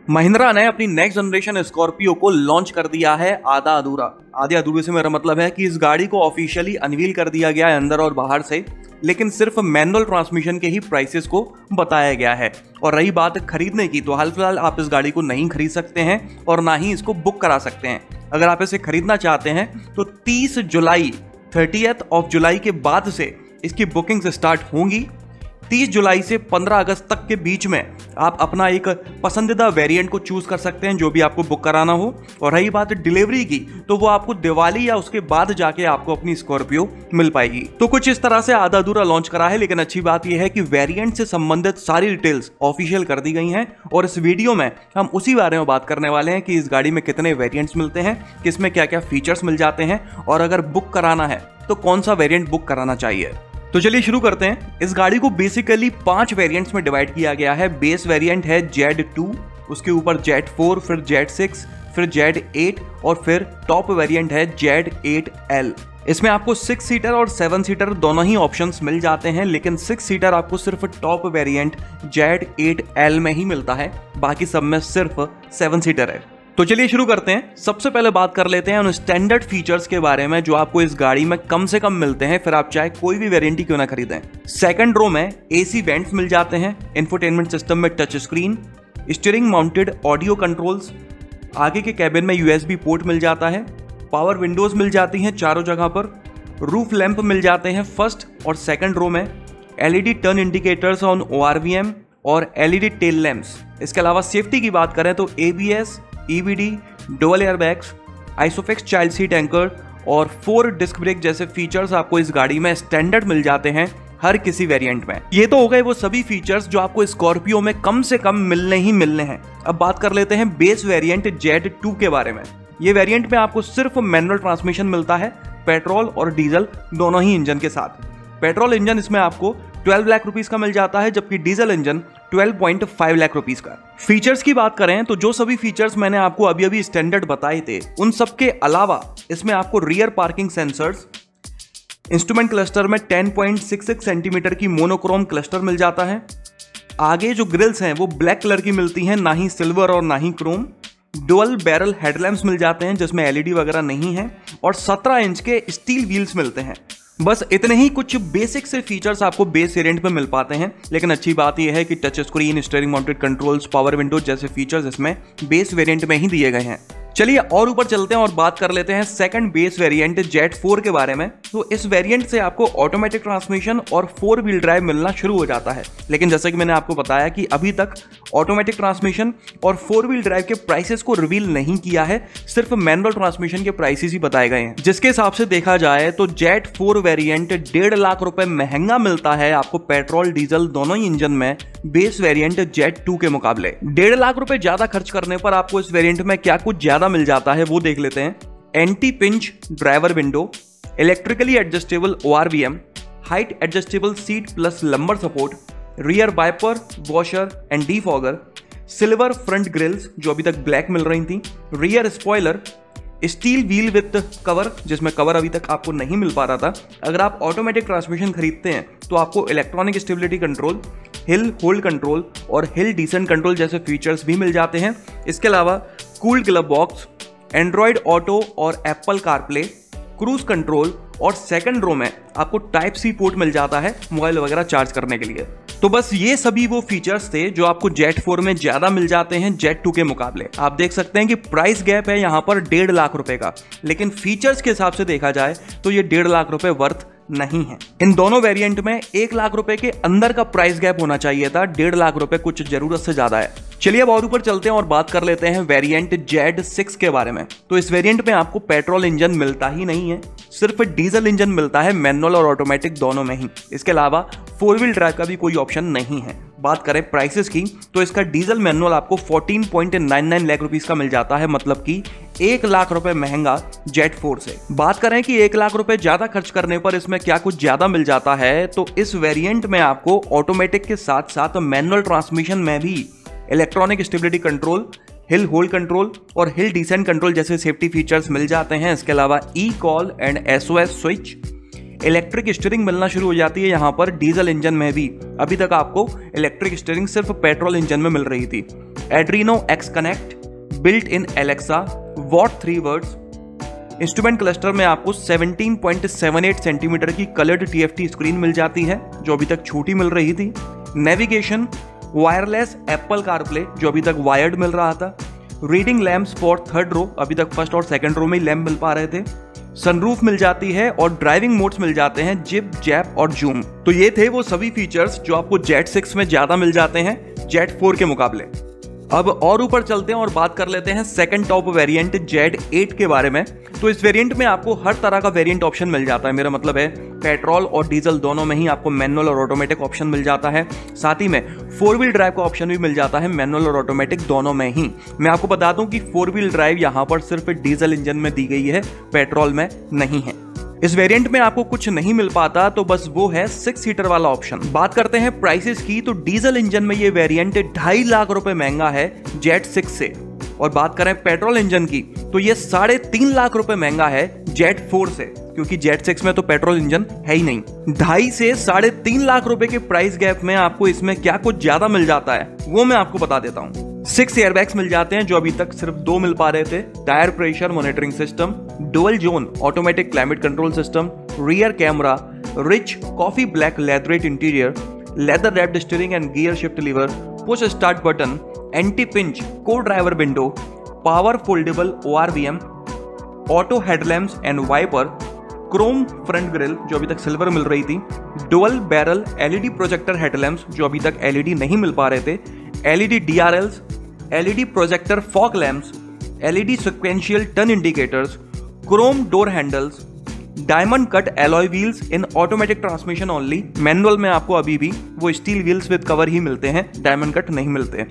महिंद्रा ने अपनी next generation Scorpio को लॉन्च कर दिया है आधा अधूरा। आधे अधूरे से मेरा मतलब है कि इस गाड़ी को ऑफिशियली अनवील कर दिया गया है अंदर और बाहर से, लेकिन सिर्फ मैनुअल ट्रांसमिशन के ही प्राइसेस को बताया गया है। और रही बात खरीदने की, तो हाल फिलहाल आप इस गाड़ी को नहीं खरीद सकते हैं और ना ही इसको बुक करा सकते हैं। अगर आप इसे खरीदना चाहते हैं तो 30 जुलाई 30 जुलाई के बाद से इसकी बुकिंग्स स्टार्ट होंगी। 30 जुलाई से 15 अगस्त तक के बीच में आप अपना एक पसंदीदा वेरिएंट को चूज कर सकते हैं जो भी आपको बुक कराना हो। और रही बात डिलीवरी की, तो वो आपको दिवाली या उसके बाद जाके आपको अपनी स्कॉर्पियो मिल पाएगी। तो कुछ इस तरह से आधा अधूरा लॉन्च करा है, लेकिन अच्छी बात यह है कि वेरिएंट से संबंधित सारी डिटेल्स ऑफिशियल कर दी गई हैं। और इस वीडियो में हम उसी बारे में बात करने वाले हैं कि इस गाड़ी में कितने वेरिएंट्स मिलते हैं, किसमें क्या क्या फीचर्स मिल जाते हैं, और अगर बुक कराना है तो कौन सा वेरिएंट बुक कराना चाहिए। तो चलिए शुरू करते हैं। इस गाड़ी को बेसिकली 5 वेरिएंट्स में डिवाइड किया गया है। बेस वेरिएंट है Z2, उसके ऊपर Z4, फिर Z6, फिर Z8 और फिर टॉप वेरिएंट है Z8L। इसमें आपको 6 सीटर और 7 सीटर दोनों ही ऑप्शंस मिल जाते हैं, लेकिन 6 सीटर आपको सिर्फ टॉप वेरिएंट Z8L में ही मिलता है, बाकी सब में सिर्फ 7 सीटर है। तो चलिए शुरू करते हैं। सबसे पहले बात कर लेते हैं उन स्टैंडर्ड फीचर्स के बारे में जो आपको इस गाड़ी में कम से कम मिलते हैं, फिर आप चाहे कोई भी वेरिएंट ही क्यों ना खरीदें। सेकंड रो में एसी वेंट्स मिल जाते हैं, इंफोटेनमेंट सिस्टम में touch screen, steering mounted audio controls, आगे के कैबिन में USB पोर्ट मिल जाता है, पावर विंडोज मिल जाती हैं चारों जगह पर, रूफ लैंप मिल जाते हैं फर्स्ट और सेकंड रो में, LED turn indicators on ORVM और LED टेल लैंप्स। इसके अलावा सेफ्टी की बात करें तो ABS, EBD, dual airbags, isofix child seat anchor और 4 डिस्क ब्रेक जैसे फीचर्स आपको इस गाड़ी में स्टैंडर्ड मिल जाते हैं हर किसी वेरिएंट में। ये तो हो गए वो सभी फीचर्स जो आपको स्कॉर्पियो में कम से कम मिलने ही मिलने हैं। अब बात कर लेते हैं बेस वेरिएंट Z2 के बारे में। ये वेरिएंट में आपको सिर्फ मैनुअल ट्रांसमिशन मिलता है, पेट्रोल और डीजल दोनों ही इंजन के साथ। पेट्रोल इंजन इसमें आपको 12 लाख रुपीस का मिल जाता है, जबकि डीजल इंजन 12.5 लाख रुपीस का। फीचर्स की बात करें तो जो सभी फीचर्स मैंने आपको अभी अभी स्टैंडर्ड बताए थे, उन सब के अलावा इसमें आपको rear parking sensors, instrument cluster में 10.66 सेंटीमीटर की मोनोक्रोम क्लस्टर मिल जाता है। आगे जो ग्रिल्स हैं वो ब्लैक कलर की मिलती हैं, ना ही सिल्वर और ना ही क्रोम। डुअल बैरल हेडलैम्प्स मिल जाते हैं जिसमें LED वगैरह नहीं है, और 17 इंच के स्टील व्हील्स मिलते हैं। बस इतने ही कुछ बेसिक से फीचर्स आपको बेस वेरिएंट में मिल पाते हैं, लेकिन अच्छी बात यह है कि touch screen, steering mounted controls, power Windows जैसे फीचर्स इसमें बेस वेरिएंट में ही दिए गए हैं। चलिए और ऊपर चलते हैं और बात कर लेते हैं सेकंड बेस वेरिएंट Z4 के बारे में। तो इस वेरिएंट से आपको ऑटोमेटिक ट्रांसमिशन और 4 व्हील ड्राइव मिलना शुरू हो जाता है, लेकिन जैसे कि मैंने आपको बताया कि अभी तक ऑटोमेटिक ट्रांसमिशन और 4 व्हील ड्राइव के प्राइसेस को रिवील नहीं किया है, सिर्फ मैनुअल ट्रांसमिशन के प्राइसेस ही बताए गए हैं। जिसके हिसाब से देखा जाए तो Z4 वेरिएंट 1.5 लाख रुपए महंगा मिलता है आपको पेट्रोल डीजल दोनों ही इंजन में बेस वेरिएंट Z2 के मुकाबले। 1.5 लाख रुपए ज्यादा खर्च करने पर आपको इस वेरिएंट में क्या कुछ ज्यादा मिल जाता है वो देख लेते हैं। Anti pinch driver window, electrically adjustable ORVM, height adjustable seat plus lumbar support, rear wiper, washer and defogger, silver front grills जो अभी तक ब्लैक मिल रही थी, rear spoiler, steel wheel with cover जिसमें कवर अभी तक आपको नहीं मिल पा रहा था। अगर आप ऑटोमेटिक ट्रांसमिशन खरीदते हैं तो आपको electronic stability control, hill hold control और हिल डिसेंट कंट्रोल जैसे फीचर्स भी मिल जाते हैं। इसके अलावा cooled glove box, Android auto और एप्पल कारप्ले, क्रूज कंट्रोल, और सेकंड रो में आपको टाइप C पोर्ट मिल जाता है मोबाइल वगैरह चार्ज करने के लिए। तो बस ये सभी वो फीचर्स थे जो आपको Z4 में ज्यादा मिल जाते हैं Z2 के मुकाबले। आप देख सकते हैं कि प्राइस गैप है यहाँ पर 1.5 लाख रुपए का, लेकिन फीचर्स के हिसाब से देखा जाए तो ये 1.5 लाख रुपए वर्थ नहीं है। इन दोनों वेरिएंट में 1 लाख रुपए के अंदर का प्राइस गैप होना चाहिए था, 1.5 लाख रुपए कुछ जरूरत से ज्यादा है। चलिए अब और ऊपर चलते हैं और बात कर लेते हैं वेरिएंट Z6 के बारे में। तो इस वेरिएंट में आपको पेट्रोल इंजन मिलता ही नहीं है, सिर्फ डीजल इंजन मिलता है मैनुअल और ऑटोमेटिक दोनों में ही। इसके अलावा 4 व्हील ड्राइव का भी कोई ऑप्शन नहीं है। बात करें प्राइसेस की तो इसका डीजल मैनुअल आपको 14.99 लाख रुपीस का मिल जाता है, मतलब कि 1 लाख रुपए महंगा Z4 से। बात करें कि 1 लाख रुपए ज्यादा खर्च करने पर इसमें क्या कुछ ज्यादा मिल जाता है, तो इस वेरिएंट में आपको ऑटोमेटिक के साथ साथ मैनुअल ट्रांसमिशन में भी electronic stability control, hill hold control और हिल डिसेंट कंट्रोल जैसे सेफ्टी फीचर्स मिल जाते हैं। इसके अलावा E-कॉल and SOS switch, electric steering मिलना शुरू हो जाती है यहाँ पर डीजल इंजन में भी। अभी तक आपको इलेक्ट्रिक स्टीयरिंग सिर्फ पेट्रोल इंजन में मिल रही थी। Adreno x connect, built in Alexa, what 3 words. Instrument cluster में आपको 17.78 सेंटीमीटर की कलर्ड TFT स्क्रीन मिल जाती है जो अभी तक छोटी मिल रही थी। नेविगेशन, वायरलेस एप्पल कारप्ले जो अभी तक वायर्ड मिल रहा था। रीडिंग लैम्प्स फॉर 3rd रो, अभी तक 1st और 2nd रो में लैम्प मिल पा रहे थे। सनरूफ मिल जाती है और ड्राइविंग मोड्स मिल जाते हैं जिप, जैप और जूम। तो ये थे वो सभी फीचर्स जो आपको जेट 6 में ज्यादा मिल जाते हैं जेट 4 के मुकाबले। अब और ऊपर चलते हैं और बात कर लेते हैं सेकंड टॉप वेरिएंट जेट 8 के बारे में। तो इस वेरिएंट में आपको हर तरह का वेरिएंट ऑप्शन मिल जाता है। मेरा मतलब है पेट्रोल और डीजल दोनों में ही आपको मैनुअल और ऑटोमेटिक ऑप्शन मिल जाता है। साथ ही में 4 व्हील ड्राइव का ऑप्शन भी मिल जाता है, मैनुअल और ऑटोमेटिक दोनों में ही। मैं आपको बता दूं कि 4 व्हील ड्राइव यहाँ पर सिर्फ डीजल इंजन में दी गई है, पेट्रोल में नहीं है। इस वेरिएंट में आपको कुछ नहीं मिल पाता, तो बस वो है 6 सीटर वाला ऑप्शन। बात करते हैं प्राइसेस की, तो डीजल इंजन में ये वेरिएंट 2.5 लाख रुपए महंगा है जेट 6 से। और बात करें पेट्रोल इंजन की, तो ये 3.5 लाख रुपए महंगा है जेट 4 से, क्योंकि जेट 6 में तो पेट्रोल इंजन है ही नहीं। 2.5 से 3.5 लाख रुपए के प्राइस गैप में आपको इसमें क्या कुछ ज्यादा मिल जाता है वो मैं आपको बता देता हूँ। 6 एयरबैग्स मिल जाते हैं जो अभी तक सिर्फ 2 मिल पा रहे थे। Tyre pressure monitoring system, dual zone automatic climate control system, rear camera, rich coffee black leatherette interior, leather wrapped steering and gear shift lever, push start button, anti pinch को driver window, power foldable ORVM, auto headlamps and wiper, chrome front grille जो अभी तक silver मिल रही थी, dual barrel LED projector headlamps जो अभी तक LED नहीं मिल पा रहे थे, LED DRLs, LED projector fog lamps, LED sequential turn indicators, Chrome door handles, diamond cut alloy wheels इन ऑटोमेटिक ट्रांसमिशन ओनली। मैनुअल में आपको अभी भी वो स्टील व्हील्स विद कवर ही मिलते हैं, डायमंड कट नहीं मिलते।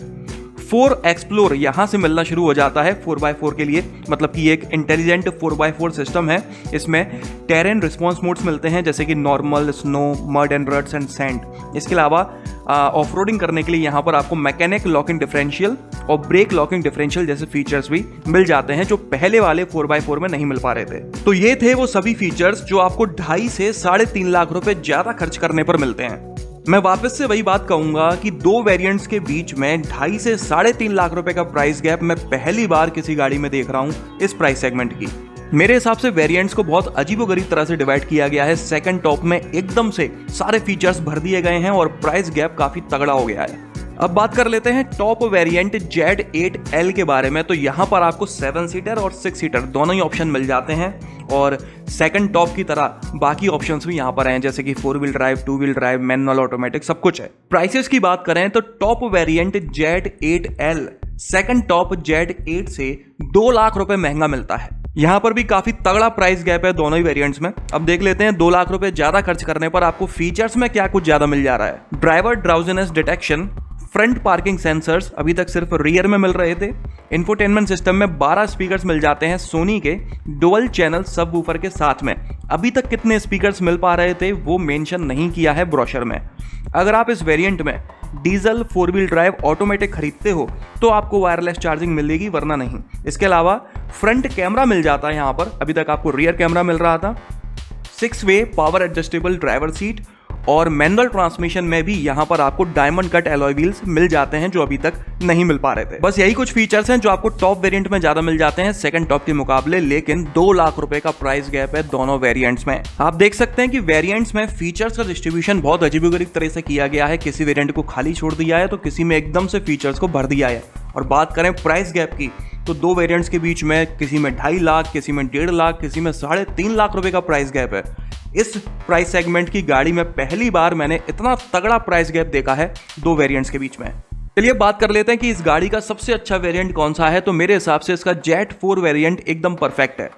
4 एक्सप्लोर यहां से मिलना शुरू हो जाता है 4x4 के लिए, मतलब कि एक इंटेलिजेंट 4x4 सिस्टम है। इसमें टेरेन रिस्पॉन्स मोड्स मिलते हैं जैसे कि normal, snow, mud and रट्स and sand. इसके अलावा ऑफ रोडिंग करने के लिए यहाँ पर आपको मैकेनिक लॉकिंग डिफरेंशियल और ब्रेक लॉकिंग डिफरेंशियल जैसे फीचर्स भी मिल जाते हैं जो पहले वाले 4x4 में नहीं मिल पा रहे थे। तो ये थे वो सभी फीचर्स जो आपको 2.5 से 3.5 लाख रुपए ज्यादा खर्च करने पर मिलते हैं। मैं वापस से वही बात कहूंगा कि 2 वेरिएंट्स के बीच में 2.5 से 3.5 लाख रुपए का प्राइस गैप मैं पहली बार किसी गाड़ी में देख रहा हूं इस प्राइस सेगमेंट की। मेरे हिसाब से वेरिएंट्स को बहुत अजीबोगरीब तरह से डिवाइड किया गया है। सेकंड टॉप में एकदम से सारे फीचर्स भर दिए गए हैं और प्राइस गैप काफी तगड़ा हो गया है। अब बात कर लेते हैं टॉप वेरिएंट जेट 8L के बारे में। तो यहाँ पर आपको 7 सीटर और 6 सीटर दोनों ही ऑप्शन मिल जाते हैं और सेकंड टॉप की तरह बाकी ऑप्शंस भी यहाँ पर हैं जैसे कि 4 wheel drive, 2 wheel drive, manual, automatic, सब कुछ है। प्राइसेस की बात करें तो top variant jet 8L second top jet 8 से 2 लाख रुपए महंगा मिलता है। यहाँ पर भी काफी तगड़ा प्राइस गैप है दोनों ही वेरिएंट्स में। अब देख लेते हैं 2 लाख रुपए ज्यादा खर्च करने पर आपको फीचर्स में क्या कुछ ज्यादा मिल जा रहा है। Driver drowsiness detection, front parking sensors अभी तक सिर्फ रियर में मिल रहे थे। इंफोटेनमेंट सिस्टम में 12 स्पीकर्स मिल जाते हैं सोनी के डुअल चैनल सबवूफर के साथ में। अभी तक कितने स्पीकर्स मिल पा रहे थे वो मेंशन नहीं किया है ब्रोशर में। अगर आप इस वेरिएंट में डीजल 4 व्हील ड्राइव ऑटोमेटिक खरीदते हो तो आपको वायरलेस चार्जिंग मिलेगी, वरना नहीं। इसके अलावा फ्रंट कैमरा मिल जाता है यहाँ पर, अभी तक आपको रियर कैमरा मिल रहा था। 6 वे पावर एडजस्टेबल ड्राइवर सीट और मैनुअल ट्रांसमिशन में भी यहाँ पर आपको डायमंड कट एलॉय व्हील्स मिल जाते हैं जो अभी तक नहीं मिल पा रहे थे। बस यही कुछ फीचर्स हैं जो आपको टॉप वेरिएंट में ज्यादा मिल जाते हैं सेकंड टॉप के मुकाबले, लेकिन 2 लाख रुपए का प्राइस गैप है दोनों वेरिएंट्स में। आप देख सकते हैं कि वेरिएंट्स में फीचर्स का डिस्ट्रीब्यूशन बहुत अजीबोगरीब तरह से किया गया है। किसी वेरिएंट को खाली छोड़ दिया है तो किसी में एकदम से फीचर्स को भर दिया है। और बात करें प्राइस गैप की तो 2 वेरिएंट्स के बीच में किसी में 2.5 लाख, किसी में 1.5 लाख, किसी में 3.5 लाख रुपए का प्राइस गैप है। इस प्राइस सेगमेंट की गाड़ी में पहली बार मैंने इतना तगड़ा प्राइस गैप देखा है 2 वेरिएंट्स के बीच में। चलिए बात कर लेते हैं कि इस गाड़ी का सबसे अच्छा वेरिएंट कौन सा है। तो मेरे हिसाब से इसका जेट 4 वेरिएंट एकदम परफेक्ट है।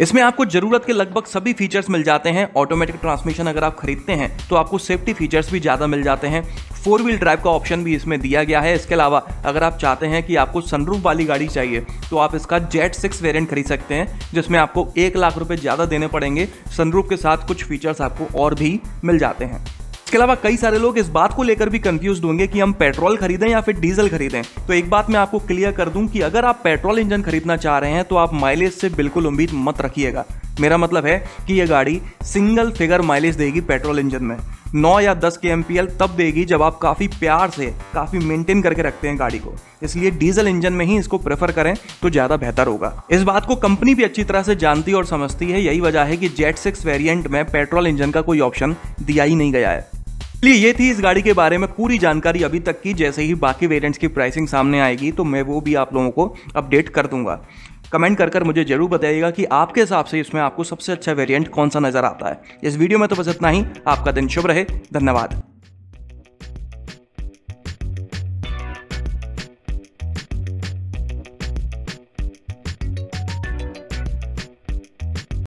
इसमें आपको जरूरत के लगभग सभी फीचर्स मिल जाते हैं। ऑटोमेटिक ट्रांसमिशन अगर आप खरीदते हैं तो आपको सेफ्टी फीचर्स भी ज़्यादा मिल जाते हैं। 4 व्हील ड्राइव का ऑप्शन भी इसमें दिया गया है। इसके अलावा अगर आप चाहते हैं कि आपको सनरूफ वाली गाड़ी चाहिए तो आप इसका जेट 6 वेरिएंट खरीद सकते हैं, जिसमें आपको 1 लाख रुपए ज़्यादा देने पड़ेंगे। सनरूफ के साथ कुछ फीचर्स आपको और भी मिल जाते हैं। इसके अलावा कई सारे लोग इस बात को लेकर भी कंफ्यूज होंगे कि हम पेट्रोल खरीदें या फिर डीजल खरीदें। तो एक बात मैं आपको क्लियर कर दूं कि अगर आप पेट्रोल इंजन खरीदना चाह रहे हैं तो आप माइलेज से बिल्कुल उम्मीद मत रखिएगा, मेरा मतलब है कि यह गाड़ी सिंगल फिगर माइलेज देगी पेट्रोल इंजन में। 9 या 10 के एमपीएल तब देगी जब आप काफ़ी प्यार से, काफ़ी मेंटेन करके रखते हैं गाड़ी को। इसलिए डीजल इंजन में ही इसको प्रेफर करें तो ज़्यादा बेहतर होगा। इस बात को कंपनी भी अच्छी तरह से जानती और समझती है। यही वजह है कि जेट 6 वेरिएंट में पेट्रोल इंजन का कोई ऑप्शन दिया ही नहीं गया है। इसलिए ये थी इस गाड़ी के बारे में पूरी जानकारी अभी तक की। जैसे ही बाकी वेरिएंट्स की प्राइसिंग सामने आएगी तो मैं वो भी आप लोगों को अपडेट कर दूंगा। कमेंट कर मुझे जरूर बताइएगा कि आपके हिसाब से इसमें आपको सबसे अच्छा वेरिएंट कौन सा नजर आता है। इस वीडियो में तो बस इतना ही। आपका दिन शुभ रहे। धन्यवाद।